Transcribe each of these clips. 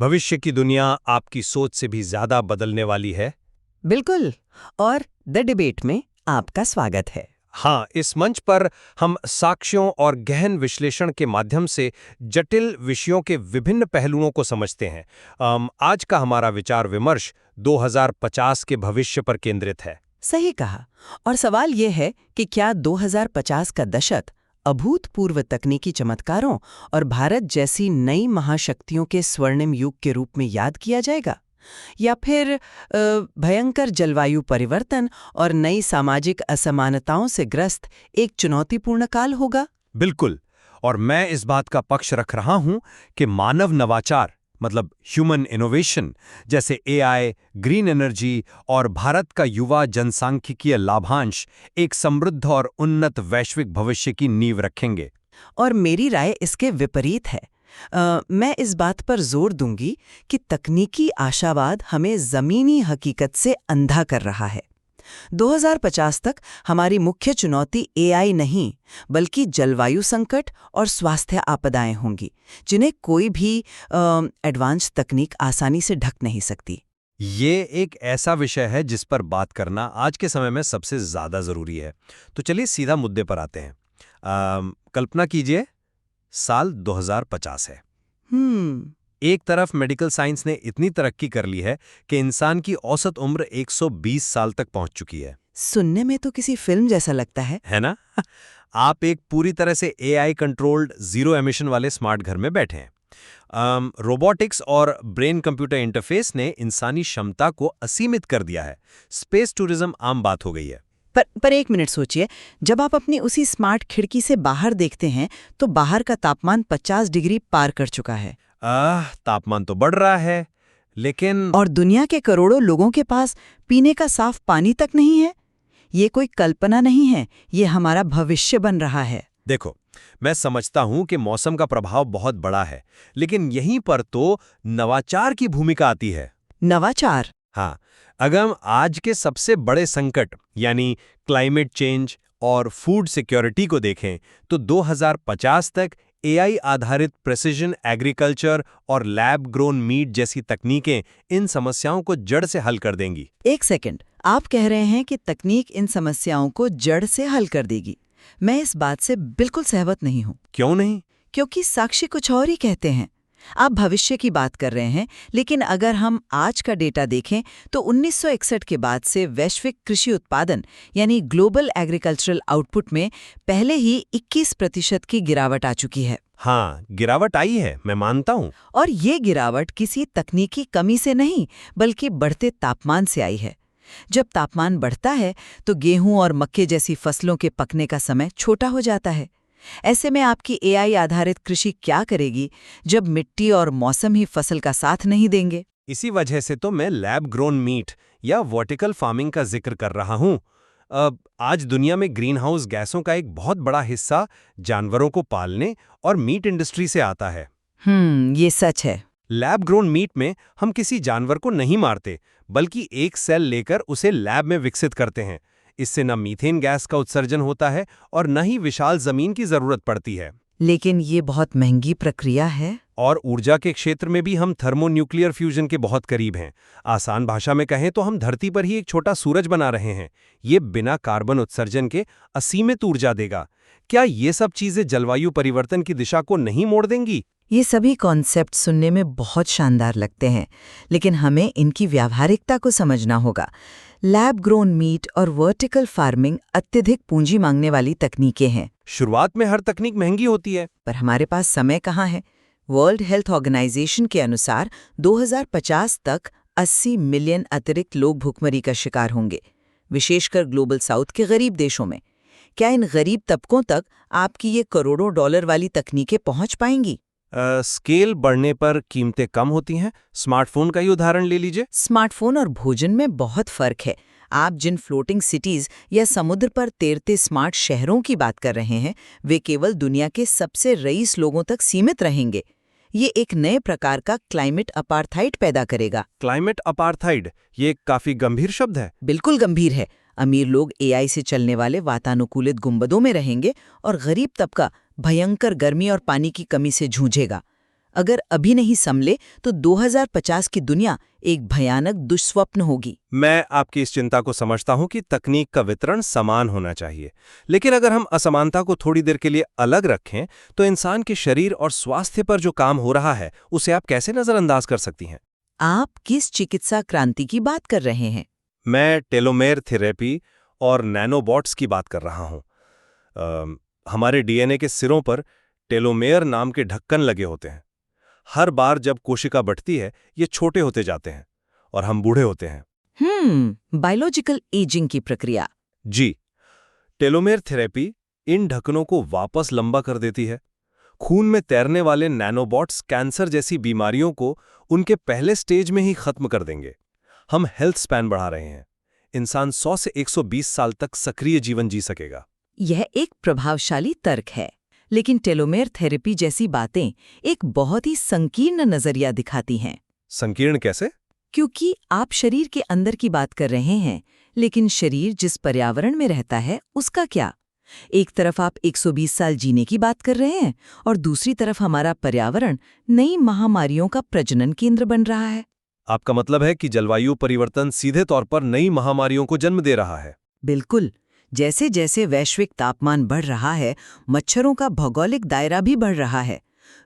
भविष्य की दुनिया आपकी सोच से भी ज्यादा बदलने वाली है। बिल्कुल। और द डिबेट में आपका स्वागत है। हाँ, इस मंच पर हम साक्ष्यों और गहन विश्लेषण के माध्यम से जटिल विषयों के विभिन्न पहलुओं को समझते हैं। आज का हमारा विचार विमर्श 2050 के भविष्य पर केंद्रित है। सही कहा। और सवाल ये है कि क्या 2050 का दशक अभूतपूर्व तकनीकी चमत्कारों और भारत जैसी नई महाशक्तियों के स्वर्णिम युग के रूप में याद किया जाएगा, या फिर भयंकर जलवायु परिवर्तन और नई सामाजिक असमानताओं से ग्रस्त एक चुनौतीपूर्ण काल होगा? बिल्कुल। और मैं इस बात का पक्ष रख रहा हूं कि मानव नवाचार मतलब ह्यूमन इनोवेशन जैसे एआई, ग्रीन एनर्जी और भारत का युवा जनसांख्यिकीय लाभांश एक समृद्ध और उन्नत वैश्विक भविष्य की नींव रखेंगे। और मेरी राय इसके विपरीत है। मैं इस बात पर जोर दूंगी कि तकनीकी आशावाद हमें ज़मीनी हकीकत से अंधा कर रहा है। 2050 तक हमारी मुख्य चुनौती एआई नहीं, बल्कि जलवायु संकट और स्वास्थ्य आपदाएं होंगी, जिन्हें कोई भी एडवांस तकनीक आसानी से ढक नहीं सकती। ये एक ऐसा विषय है जिस पर बात करना आज के समय में सबसे ज्यादा जरूरी है। तो चलिए सीधा मुद्दे पर आते हैं। कल्पना कीजिए, साल 2050 है। एक तरफ मेडिकल साइंस ने इतनी तरक्की कर ली है कि इंसान की औसत उम्र 120 साल तक पहुंच चुकी है। सुनने में तो किसी फिल्म जैसा लगता है ना? आप एक पूरी तरह से एआई कंट्रोल्ड जीरो एमिशन वाले स्मार्ट घर में बैठे हैं। रोबोटिक्स और ब्रेन कंप्यूटर इंटरफेस ने इंसानी क्षमता को असीमित कर दिया है। स्पेस टूरिज्म आम बात हो गई है। पर एक मिनट सोचिए, जब आप अपनी उसी स्मार्ट खिड़की से बाहर देखते हैं तो बाहर का तापमान 50 डिग्री पार कर चुका है। तापमान तो बढ़ रहा है, लेकिन और दुनिया के करोड़ों लोगों के पास पीने का साफ पानी तक नहीं है। ये कोई कल्पना नहीं है, ये हमारा भविष्य बन रहा है। देखो, मैं समझता हूं कि मौसम का प्रभाव बहुत बड़ा है, लेकिन यहीं पर तो नवाचार की भूमिका आती है। नवाचार? हाँ, अगर हम आज के सबसे बड़े संकट यानी क्लाइमेट चेंज और फूड सिक्योरिटी को देखें तो 2050 तक एआई आधारित प्रेसिजन एग्रीकल्चर और लैब ग्रोन मीट जैसी तकनीकें इन समस्याओं को जड़ से हल कर देंगी। एक सेकंड, आप कह रहे हैं कि तकनीक इन समस्याओं को जड़ से हल कर देगी? मैं इस बात से बिल्कुल सहमत नहीं हूँ। क्यों नहीं? क्योंकि साक्षी कुछ और ही कहते हैं। आप भविष्य की बात कर रहे हैं, लेकिन अगर हम आज का डेटा देखें तो 1961 के बाद से वैश्विक कृषि उत्पादन यानी ग्लोबल एग्रीकल्चरल आउटपुट में पहले ही 21% की गिरावट आ चुकी है। हाँ, गिरावट आई है, मैं मानता हूँ। और ये गिरावट किसी तकनीकी कमी से नहीं, बल्कि बढ़ते तापमान से आई है। जब तापमान बढ़ता है तो गेहूं और मक्के जैसी फसलों के पकने का समय छोटा हो जाता है। ऐसे में आपकी एआई आधारित कृषि क्या करेगी जब मिट्टी और मौसम ही फसल का साथ नहीं देंगे? इसी वजह से तो मैं लैब ग्रोन मीट या वर्टिकल फार्मिंग का जिक्र कर रहा हूँ। आज दुनिया में ग्रीन हाउस गैसों का एक बहुत बड़ा हिस्सा जानवरों को पालने और मीट इंडस्ट्री से आता है। ये सच है। लैब ग्रोन मीट में हम किसी जानवर को नहीं मारते, बल्कि एक सेल लेकर उसे लैब में विकसित करते हैं। इससे न मीथेन गैस का उत्सर्जन होता है और न ही विशाल जमीन की जरूरत पड़ती है। लेकिन ये बहुत महंगी प्रक्रिया है। और ऊर्जा के क्षेत्र में भी हम थर्मोन्यूक्लियर फ्यूजन के बहुत करीब हैं। आसान भाषा में कहें तो हम धरती पर ही एक छोटा सूरज बना रहे हैं। ये बिना कार्बन उत्सर्जन के असीमित ऊर्जा देगा। क्या ये सब चीजें जलवायु परिवर्तन की दिशा को नहीं मोड़ देंगी? ये सभी कॉन्सेप्ट सुनने में बहुत शानदार लगते हैं, लेकिन हमें इनकी व्यावहारिकता को समझना होगा। लैब ग्रोन मीट और वर्टिकल फार्मिंग अत्यधिक पूंजी मांगने वाली तकनीकें हैं। शुरुआत में हर तकनीक महंगी होती है, पर हमारे पास समय कहाँ है? वर्ल्ड हेल्थ ऑर्गेनाइजेशन के अनुसार 2050 तक 80 मिलियन अतिरिक्त लोग भूखमरी का शिकार होंगे, विशेषकर ग्लोबल साउथ के गरीब देशों में। क्या इन गरीब तबकों तक आपकी ये करोड़ों डॉलर वाली तकनीकें पहुंच पाएंगी? स्केल बढ़ने पर कीमतें कम होती हैं। स्मार्टफोन का ही उदाहरण ले लीजिए। स्मार्टफोन और भोजन में बहुत फर्क है। आप जिन फ्लोटिंग सिटीज या समुद्र पर तैरते स्मार्ट शहरों की बात कर रहे हैं, वे केवल दुनिया के सबसे रईस लोगों तक सीमित रहेंगे। ये एक नए प्रकार का क्लाइमेट अपार्थाइड पैदा करेगा। क्लाइमेट अपार्थाइड, ये काफी गंभीर शब्द है। बिल्कुल गंभीर है। अमीर लोग एआई से चलने वाले वातानुकूलित गुंबदों में रहेंगे और गरीब तबका भयंकर गर्मी और पानी की कमी से जूझेगा। अगर अभी नहीं संभले तो 2050 की दुनिया एक भयानक दुष्स्वप्न होगी। मैं आपकी इस चिंता को समझता हूं कि तकनीक का वितरण समान होना चाहिए, लेकिन अगर हम असमानता को थोड़ी देर के लिए अलग रखें तो इंसान के शरीर और स्वास्थ्य पर जो काम हो रहा है उसे आप कैसे नजरअंदाज कर सकती हैं? आप किस चिकित्सा क्रांति की बात कर रहे हैं? मैं टेलोमेर थेरेपी और नैनोबॉट्स की बात कर रहा हूं। हमारे डीएनए के सिरों पर टेलोमेयर नाम के ढक्कन लगे होते हैं। हर बार जब कोशिका बढ़ती है ये छोटे होते जाते हैं और हम बूढ़े होते हैं। बायोलॉजिकल एजिंग की प्रक्रिया। जी, टेलोमेर थेरेपी इन ढक्कनों को वापस लंबा कर देती है। खून में तैरने वाले नैनोबॉट्स कैंसर जैसी बीमारियों को उनके पहले स्टेज में ही खत्म कर देंगे। हम हेल्थ स्पैन बढ़ा रहे हैं। इंसान 100 से 120 साल तक सक्रिय जीवन जी सकेगा। यह एक प्रभावशाली तर्क है, लेकिन टेलोमेर थेरेपी जैसी बातें एक बहुत ही संकीर्ण नजरिया दिखाती हैं। संकीर्ण कैसे? क्योंकि आप शरीर के अंदर की बात कर रहे हैं, लेकिन शरीर जिस पर्यावरण में रहता है उसका क्या? एक तरफ आप 120 साल जीने की बात कर रहे हैं और दूसरी तरफ हमारा पर्यावरण नई महामारियों का प्रजनन केंद्र बन रहा है। आपका मतलब है कि जलवायु परिवर्तन सीधे तौर पर नई महामारियों को जन्म दे रहा है? बिल्कुल। जैसे जैसे वैश्विक तापमान बढ़ रहा है, मच्छरों का भौगोलिक दायरा भी बढ़ रहा है।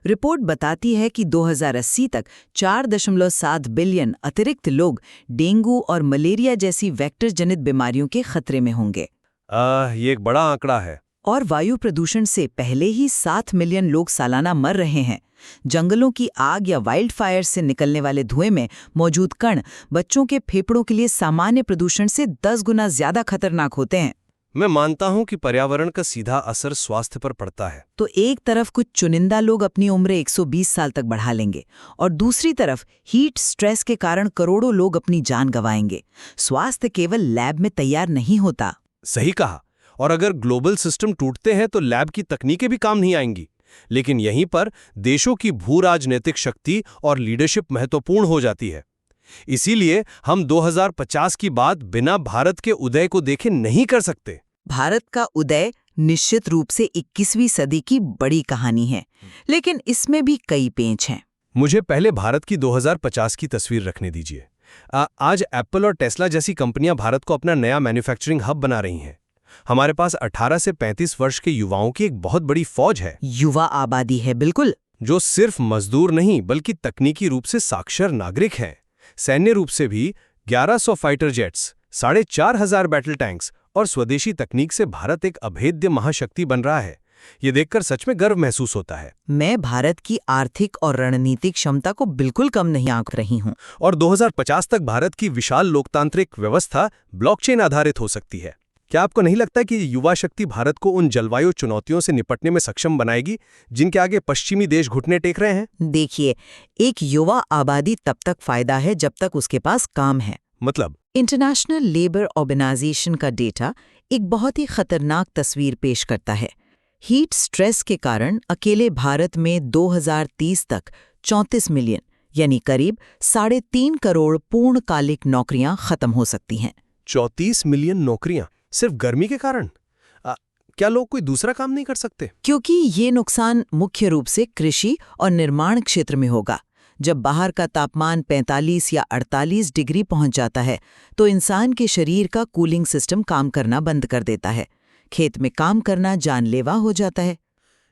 रिपोर्ट बताती है कि 2080 तक 4.7 बिलियन अतिरिक्त लोग डेंगू और मलेरिया जैसी वेक्टर जनित बीमारियों के खतरे में होंगे। ये एक बड़ा आंकड़ा है। और वायु प्रदूषण से पहले ही 7 मिलियन लोग सालाना मर रहे हैं। जंगलों की आग या वाइल्ड फायर से निकलने वाले धुएं में मौजूद कण बच्चों के फेफड़ों के लिए सामान्य प्रदूषण से 10 गुना ज्यादा खतरनाक होते हैं। मैं मानता हूं कि पर्यावरण का सीधा असर स्वास्थ्य पर पड़ता है। तो एक तरफ कुछ चुनिंदा लोग अपनी उम्र 120 साल तक बढ़ा लेंगे और दूसरी तरफ हीट स्ट्रेस के कारण करोड़ों लोग अपनी जान गंवाएंगे। स्वास्थ्य केवल लैब में तैयार नहीं होता। सही कहा। और अगर ग्लोबल सिस्टम टूटते हैं तो लैब की तकनीकें भी काम नहीं आएंगी। लेकिन यहीं पर देशों की भू-राजनीतिक शक्ति और लीडरशिप महत्वपूर्ण हो जाती है। इसीलिए हम 2050 की बात बिना भारत के उदय को देखे नहीं कर सकते। भारत का उदय निश्चित रूप से 21वीं सदी की बड़ी कहानी है, लेकिन इसमें भी कई पेंच हैं। मुझे पहले भारत की 2050 की तस्वीर रखने दीजिए। आज एप्पल और टेस्ला जैसी कंपनियां भारत को अपना नया मैन्युफैक्चरिंग हब बना रही हैं। हमारे पास 18 से 35 वर्ष के युवाओं की एक बहुत बड़ी फौज है। युवा आबादी है, बिल्कुल। जो सिर्फ मजदूर नहीं बल्कि तकनीकी रूप से साक्षर नागरिक हैं। सैन्य रूप से भी 1100 फाइटर जेट्स, 4500 बैटल टैंक्स और स्वदेशी तकनीक से भारत एक अभेद्य महाशक्ति बन रहा है। ये देखकर सच में गर्व महसूस होता है। मैं भारत की आर्थिक और रणनीतिक क्षमता को बिल्कुल कम नहीं आंक रही हूँ। और 2050 तक भारत की विशाल लोकतांत्रिक व्यवस्था ब्लॉकचेन आधारित हो सकती है। क्या आपको नहीं लगता कि युवा शक्ति भारत को उन जलवायु चुनौतियों से निपटने में सक्षम बनाएगी जिनके आगे पश्चिमी देश घुटने टेक रहे हैं? देखिए, एक युवा आबादी तब तक फायदा है जब तक उसके पास काम है। मतलब? इंटरनेशनल लेबर ऑर्गेनाइजेशन का डेटा एक बहुत ही खतरनाक तस्वीर पेश करता है। हीट स्ट्रेस के कारण अकेले भारत में 2030 तक 34 मिलियन यानी करीब 3.5 करोड़ पूर्णकालिक नौकरियां खत्म हो सकती हैं। 34 मिलियन नौकरियां सिर्फ गर्मी के कारण? क्या लोग कोई दूसरा काम नहीं कर सकते? क्योंकि ये नुकसान मुख्य रूप से कृषि और निर्माण क्षेत्र में होगा। जब बाहर का तापमान 45 या 48 डिग्री पहुंच जाता है तो इंसान के शरीर का कूलिंग सिस्टम काम करना बंद कर देता है। खेत में काम करना जानलेवा हो जाता है।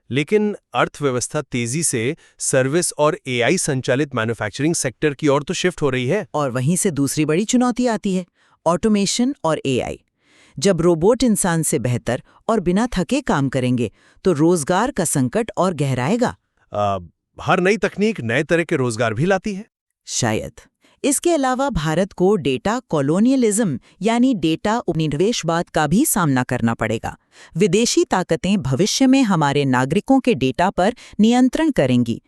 लेकिन अर्थव्यवस्था तेजी से सर्विस और एआई संचालित मैन्युफैक्चरिंग सेक्टर की ओर तो शिफ्ट हो रही है। और वहीं से दूसरी बड़ी चुनौती आती है, ऑटोमेशन और एआई। जब रोबोट इंसान से बेहतर और बिना थके काम करेंगे तो रोजगार का संकट और गहराएगा। हर नई तकनीक नए तरह के रोजगार भी लाती है। शायद। इसके अलावा भारत को डेटा कॉलोनियलिज्म यानी डेटा उपनिवेशवाद का भी सामना करना पड़ेगा। विदेशी ताकतें भविष्य में हमारे नागरिकों के डेटा पर नियंत्रण करेंगी।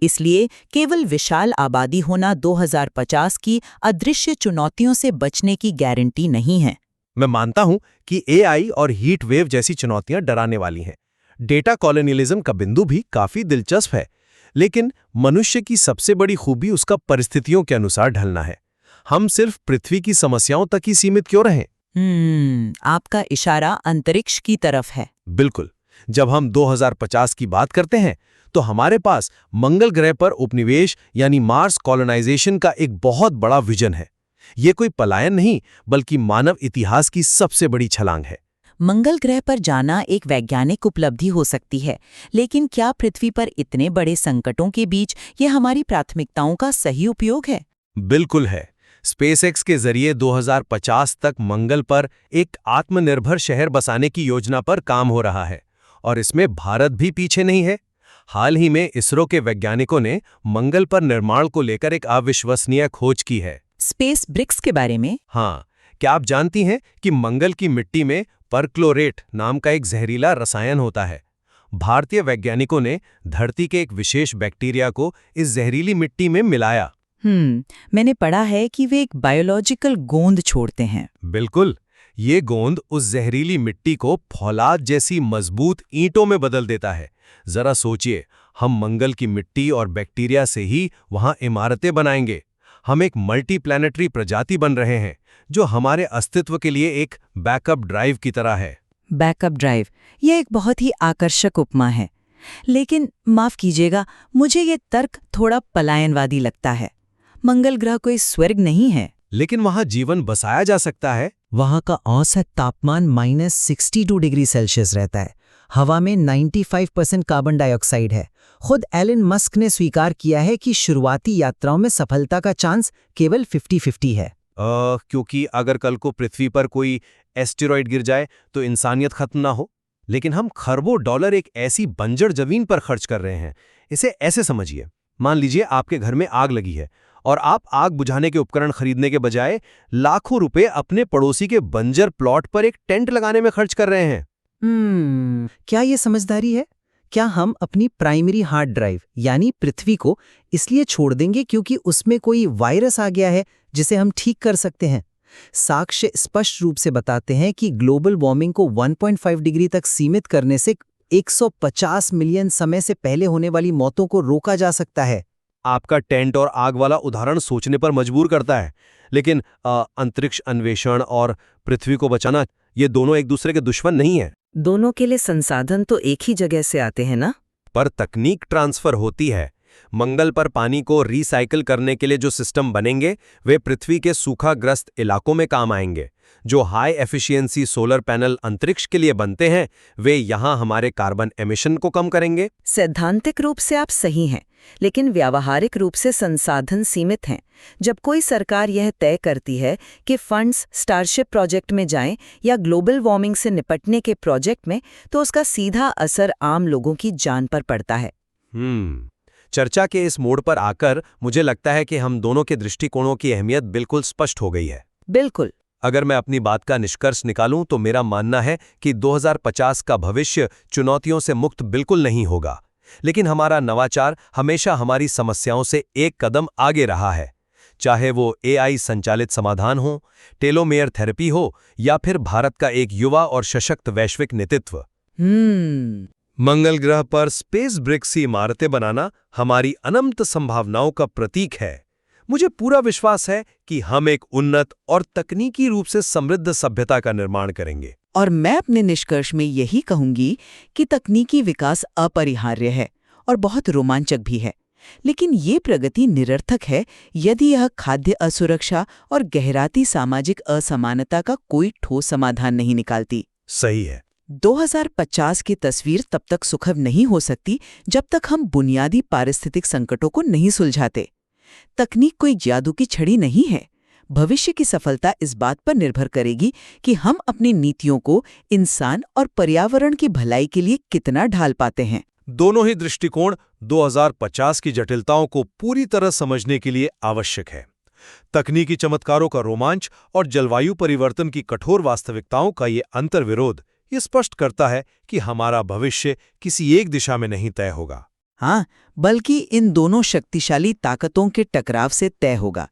इसलिए केवल विशाल आबादी होना 2050 की अदृश्य चुनौतियों से बचने की गारंटी नहीं है। मैं मानता हूं कि एआई और हीट वेव जैसी चुनौतियां डराने वाली हैं। डेटा कॉलोनियलिज्म का बिंदु भी काफी दिलचस्प है, लेकिन मनुष्य की सबसे बड़ी खूबी उसका परिस्थितियों के अनुसार ढलना है। हम सिर्फ पृथ्वी की समस्याओं तक ही सीमित क्यों रहें? आपका इशारा अंतरिक्ष की तरफ है। बिल्कुल। जब हम 2050 की बात करते हैं तो हमारे पास मंगल ग्रह पर उपनिवेश यानी मार्स कॉलोनाइजेशन का एक बहुत बड़ा विजन है। ये कोई पलायन नहीं, बल्कि मानव इतिहास की सबसे बड़ी छलांग है। मंगल ग्रह पर जाना एक वैज्ञानिक उपलब्धि हो सकती है, लेकिन क्या पृथ्वी पर इतने बड़े संकटों के बीच ये हमारी प्राथमिकताओं का सही उपयोग है? बिल्कुल है। स्पेसएक्स के जरिए 2050 तक मंगल पर एक आत्मनिर्भर शहर बसाने की योजना पर काम हो रहा है, और इसमें भारत भी पीछे नहीं है। हाल ही में इसरो के वैज्ञानिकों ने मंगल पर निर्माण को लेकर एक अविश्वसनीय खोज की है। स्पेस ब्रिक्स के बारे में? हाँ, क्या आप जानती हैं कि मंगल की मिट्टी में परक्लोरेट नाम का एक जहरीला रसायन होता है? भारतीय वैज्ञानिकों ने धरती के एक विशेष बैक्टीरिया को इस जहरीली मिट्टी में मिलाया। मैंने पढ़ा है कि वे एक बायोलॉजिकल गोंद छोड़ते हैं। बिल्कुल, ये गोंद उस जहरीली मिट्टी को फौलाद जैसी मजबूत ईंटों में बदल देता है। जरा सोचिए, हम मंगल की मिट्टी और बैक्टीरिया से ही वहां इमारतें बनाएंगे। हम एक मल्टी प्लैनेटरी प्रजाति बन रहे हैं, जो हमारे अस्तित्व के लिए एक बैकअप ड्राइव की तरह है। बैकअप ड्राइव, यह एक बहुत ही आकर्षक उपमा है। लेकिन माफ कीजिएगा, मुझे ये तर्क थोड़ा पलायनवादी लगता है। मंगल ग्रह कोई स्वर्ग नहीं है। लेकिन वहां जीवन बसाया जा सकता है। वहां का औसत तापमान -62 डिग्री सेल्सियस रहता है। हवा में 95% कार्बन डाइऑक्साइड है। खुद एलन मस्क ने स्वीकार किया है कि शुरुआती यात्राओं में सफलता का चांस केवल 50-50 है। क्योंकि अगर कल को पृथ्वी पर कोई एस्टेरॉयड गिर जाए तो इंसानियत खत्म ना हो। लेकिन हम खरबों डॉलर एक ऐसी बंजर जमीन पर खर्च कर रहे हैं। इसे ऐसे समझिए, मान लीजिए आपके घर में आग लगी है और आप आग बुझाने के उपकरण खरीदने के बजाय लाखों रुपए अपने पड़ोसी के बंजर प्लॉट पर एक टेंट लगाने में खर्च कर रहे हैं। क्या ये समझदारी है? क्या हम अपनी प्राइमरी हार्ड ड्राइव यानी पृथ्वी को इसलिए छोड़ देंगे क्योंकि उसमें कोई वायरस आ गया है जिसे हम ठीक कर सकते हैं? साक्ष्य स्पष्ट रूप से बताते हैं कि ग्लोबल वार्मिंग को 1.5 डिग्री तक सीमित करने से 150 मिलियन समय से पहले होने वाली मौतों को रोका जा सकता है। आपका टेंट और आग वाला उदाहरण सोचने पर मजबूर करता है, लेकिन अंतरिक्ष अन्वेषण और पृथ्वी को बचाना, ये दोनों एक दूसरे के दुश्मन नहीं है। दोनों के लिए संसाधन तो एक ही जगह से आते हैं ना? पर तकनीक ट्रांसफर होती है। मंगल पर पानी को रिसाइकिल करने के लिए जो सिस्टम बनेंगे वे पृथ्वी के सूखाग्रस्त इलाकों में काम आएंगे। जो हाई एफिशिएंसी सोलर पैनल अंतरिक्ष के लिए बनते हैं वे यहां हमारे कार्बन एमिशन को कम करेंगे। सैद्धांतिक रूप से आप सही हैं, लेकिन व्यावहारिक रूप से संसाधन सीमित हैं। जब कोई सरकार यह तय करती है कि फंड्स स्टारशिप प्रोजेक्ट में जाएं या ग्लोबल वार्मिंग से निपटने के प्रोजेक्ट में, तो उसका सीधा असर आम लोगों की जान पर पड़ता है। चर्चा के इस मोड़ पर आकर मुझे लगता है कि हम दोनों के दृष्टिकोणों की अहमियत बिल्कुल स्पष्ट हो गई है। बिल्कुल। अगर मैं अपनी बात का निष्कर्ष निकालूं तो मेरा मानना है कि 2050 का भविष्य चुनौतियों से मुक्त बिल्कुल नहीं होगा, लेकिन हमारा नवाचार हमेशा हमारी समस्याओं से एक कदम आगे रहा है। चाहे वो AI संचालित समाधान हो, टेलोमेयर थेरेपी हो या फिर भारत का एक युवा और सशक्त वैश्विक नेतृत्व। मंगल ग्रह पर स्पेस ब्रिक्स की इमारतें बनाना हमारी अनंत संभावनाओं का प्रतीक है। मुझे पूरा विश्वास है कि हम एक उन्नत और तकनीकी रूप से समृद्ध सभ्यता का निर्माण करेंगे। और मैं अपने निष्कर्ष में यही कहूंगी कि तकनीकी विकास अपरिहार्य है और बहुत रोमांचक भी है, लेकिन ये प्रगति निरर्थक है यदि यह खाद्य असुरक्षा और गहराती सामाजिक असमानता का कोई ठोस समाधान नहीं निकालती। सही है। 2050 की तस्वीर तब तक सुखद नहीं हो सकती जब तक हम बुनियादी पारिस्थितिक संकटों को नहीं सुलझाते। तकनीक कोई जादू की छड़ी नहीं है। भविष्य की सफलता इस बात पर निर्भर करेगी कि हम अपनी नीतियों को इंसान और पर्यावरण की भलाई के लिए कितना ढाल पाते हैं। दोनों ही दृष्टिकोण 2050 की जटिलताओं को पूरी तरह समझने के लिए आवश्यक है। तकनीकी चमत्कारों का रोमांच और जलवायु परिवर्तन की कठोर वास्तविकताओं का ये अंतर्विरोध ये स्पष्ट करता है कि हमारा भविष्य किसी एक दिशा में नहीं तय होगा। हाँ, बल्कि इन दोनों शक्तिशाली ताकतों के टकराव से तय होगा।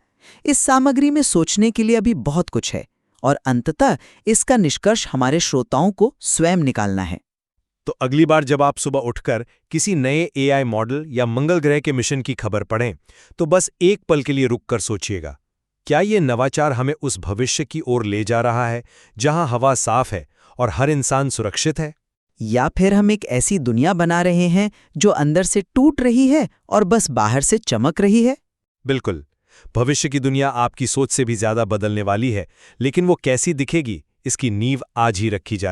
इस सामग्री में सोचने के लिए अभी बहुत कुछ है और अंततः इसका निष्कर्ष हमारे श्रोताओं को स्वयं निकालना है। तो अगली बार जब आप सुबह उठकर किसी नए AI मॉडल या मंगल ग्रह के मिशन की खबर पढ़ें, तो बस एक पल के लिए रुककर सोचिएगा, क्या ये नवाचार हमें उस भविष्य की ओर ले जा रहा है जहां हवा साफ है और हर इंसान सुरक्षित है? या फिर हम एक ऐसी दुनिया बना रहे हैं जो अंदर से टूट रही है और बस बाहर से चमक रही है? बिल्कुल। भविष्य की दुनिया आपकी सोच से भी ज्यादा बदलने वाली है, लेकिन वो कैसी दिखेगी, इसकी नींव आज ही रखी जा